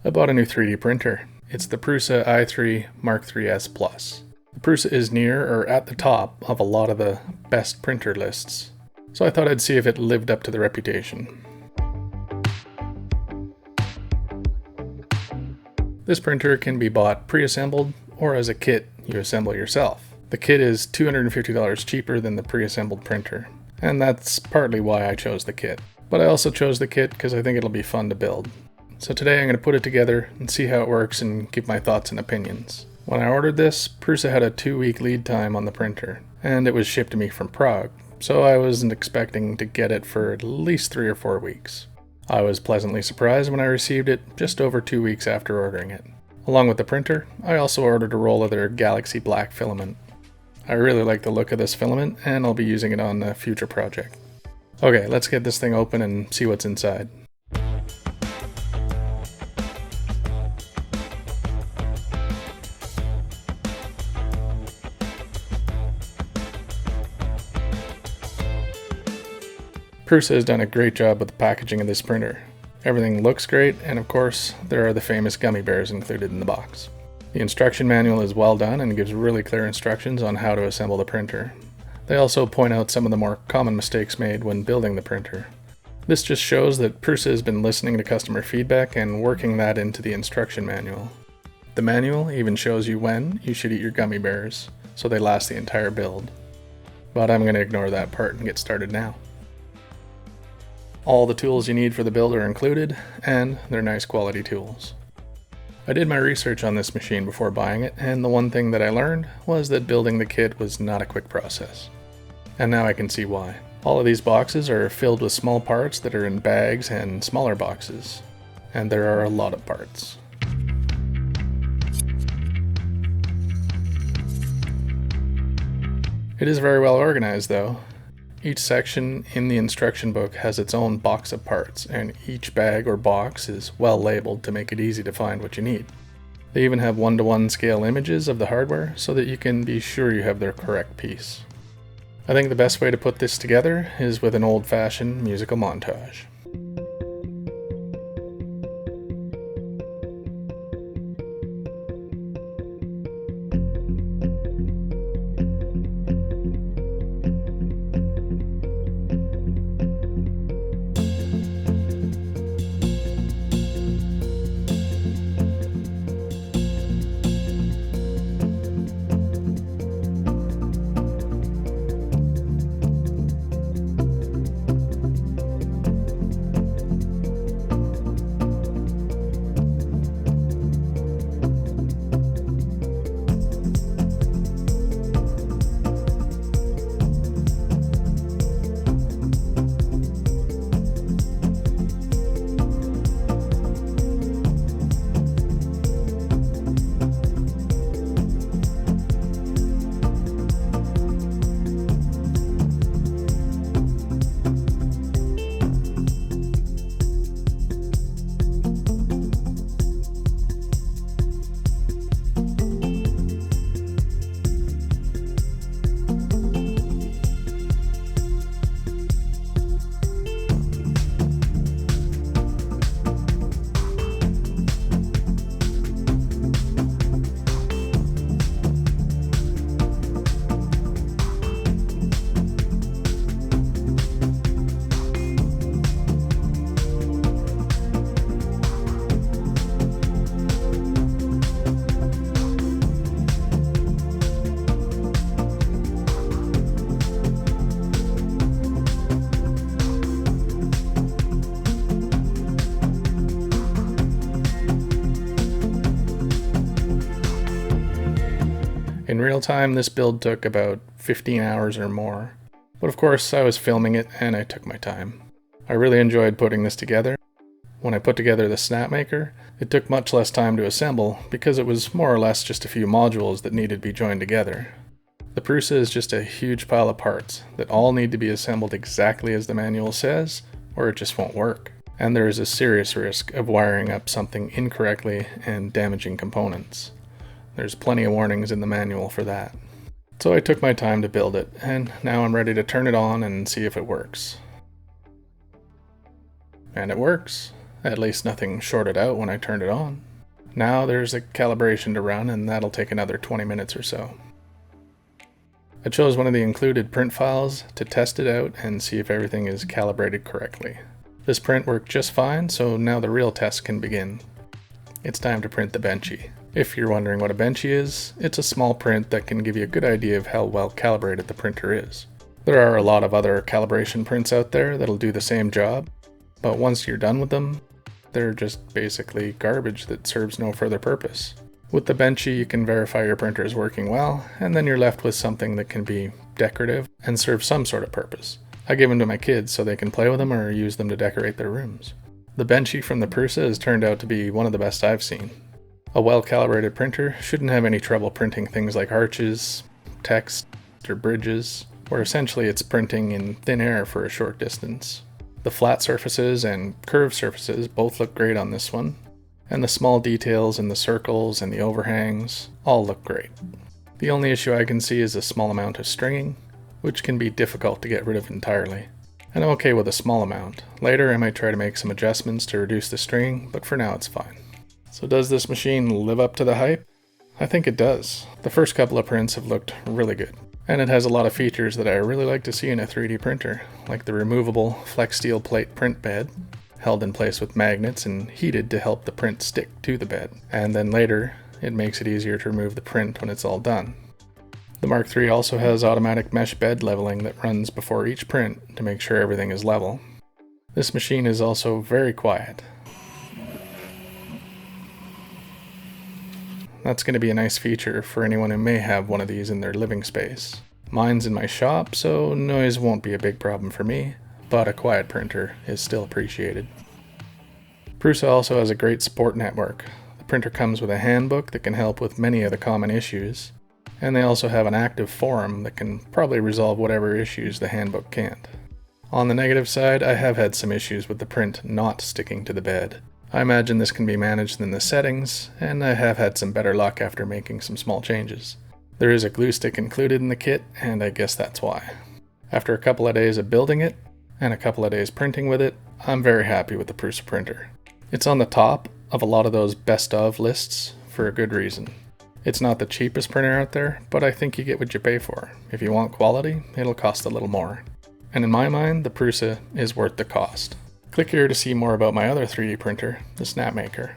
I bought a new 3D printer. It's the Prusa i3 MK3 Plus. The Prusa is near or at the top of a lot of the best printer lists, so I thought I'd see if it lived up to the reputation. This printer can be bought pre-assembled or as a kit you assemble yourself. The kit is $250 cheaper than the pre-assembled printer, and that's partly why I chose the kit. But I also chose the kit because I think it'll be fun to build. So today I'm going to put it together and see how it works and give my thoughts and opinions. When I ordered this, Prusa had a 2-week lead time on the printer, and it was shipped to me from Prague, so I wasn't expecting to get it for at least 3 or 4 weeks. I was pleasantly surprised when I received it just over 2 weeks after ordering it. Along with the printer, I also ordered a roll of their Galaxy Black filament. I really like the look of this filament, and I'll be using it on a future project. Okay, let's get this thing open and see what's inside. Prusa has done a great job with the packaging of this printer. Everything looks great, and of course, there are the famous gummy bears included in the box. The instruction manual is well done and gives really clear instructions on how to assemble the printer. They also point out some of the more common mistakes made when building the printer. This just shows that Prusa has been listening to customer feedback and working that into the instruction manual. The manual even shows you when you should eat your gummy bears, so they last the entire build. But I'm going to ignore that part and get started now. All the tools you need for the build are included, and they're nice quality tools. I did my research on this machine before buying it, and the one thing that I learned was that building the kit was not a quick process. And now I can see why. All of these boxes are filled with small parts that are in bags and smaller boxes, and there are a lot of parts. It is very well organized though. Each section in the instruction book has its own box of parts, and each bag or box is well labeled to make it easy to find what you need. They even have 1:1 scale images of the hardware so that you can be sure you have the correct piece. I think the best way to put this together is with an old-fashioned musical montage. In real time, this build took about 15 hours or more, but of course I was filming it and I took my time. I really enjoyed putting this together. When I put together the SnapMaker, it took much less time to assemble because it was more or less just a few modules that needed to be joined together. The Prusa is just a huge pile of parts that all need to be assembled exactly as the manual says, or it just won't work. And there is a serious risk of wiring up something incorrectly and damaging components. There's plenty of warnings in the manual for that. So I took my time to build it, and now I'm ready to turn it on and see if it works. And it works. At least nothing shorted out when I turned it on. Now there's a calibration to run, and that'll take another 20 minutes or so. I chose one of the included print files to test it out and see if everything is calibrated correctly. This print worked just fine, so now the real test can begin. It's time to print the benchy. If you're wondering what a benchy is, it's a small print that can give you a good idea of how well calibrated the printer is. There are a lot of other calibration prints out there that'll do the same job, but once you're done with them, they're just basically garbage that serves no further purpose. With the benchy, you can verify your printer is working well, and then you're left with something that can be decorative and serve some sort of purpose. I give them to my kids so they can play with them or use them to decorate their rooms. The benchy from the Prusa has turned out to be one of the best I've seen. A well-calibrated printer shouldn't have any trouble printing things like arches, text, or bridges, where essentially it's printing in thin air for a short distance. The flat surfaces and curved surfaces both look great on this one, and the small details in the circles and the overhangs all look great. The only issue I can see is a small amount of stringing, which can be difficult to get rid of entirely. And I'm okay with a small amount. Later I might try to make some adjustments to reduce the stringing, but for now it's fine. So does this machine live up to the hype? I think it does. The first couple of prints have looked really good. And it has a lot of features that I really like to see in a 3D printer, like the removable flex steel plate print bed, held in place with magnets and heated to help the print stick to the bed. And then later, it makes it easier to remove the print when it's all done. The Mark III also has automatic mesh bed leveling that runs before each print to make sure everything is level. This machine is also very quiet. That's going to be a nice feature for anyone who may have one of these in their living space. Mine's in my shop, so noise won't be a big problem for me, but a quiet printer is still appreciated. Prusa also has a great support network. The printer comes with a handbook that can help with many of the common issues, and they also have an active forum that can probably resolve whatever issues the handbook can't. On the negative side, I have had some issues with the print not sticking to the bed. I imagine this can be managed in the settings, and I have had some better luck after making some small changes. There is a glue stick included in the kit, and I guess that's why. After a couple of days of building it, and a couple of days printing with it, I'm very happy with the Prusa printer. It's on the top of a lot of those best of lists for a good reason. It's not the cheapest printer out there, but I think you get what you pay for. If you want quality, it'll cost a little more. And in my mind, the Prusa is worth the cost. Click here to see more about my other 3D printer, the SnapMaker.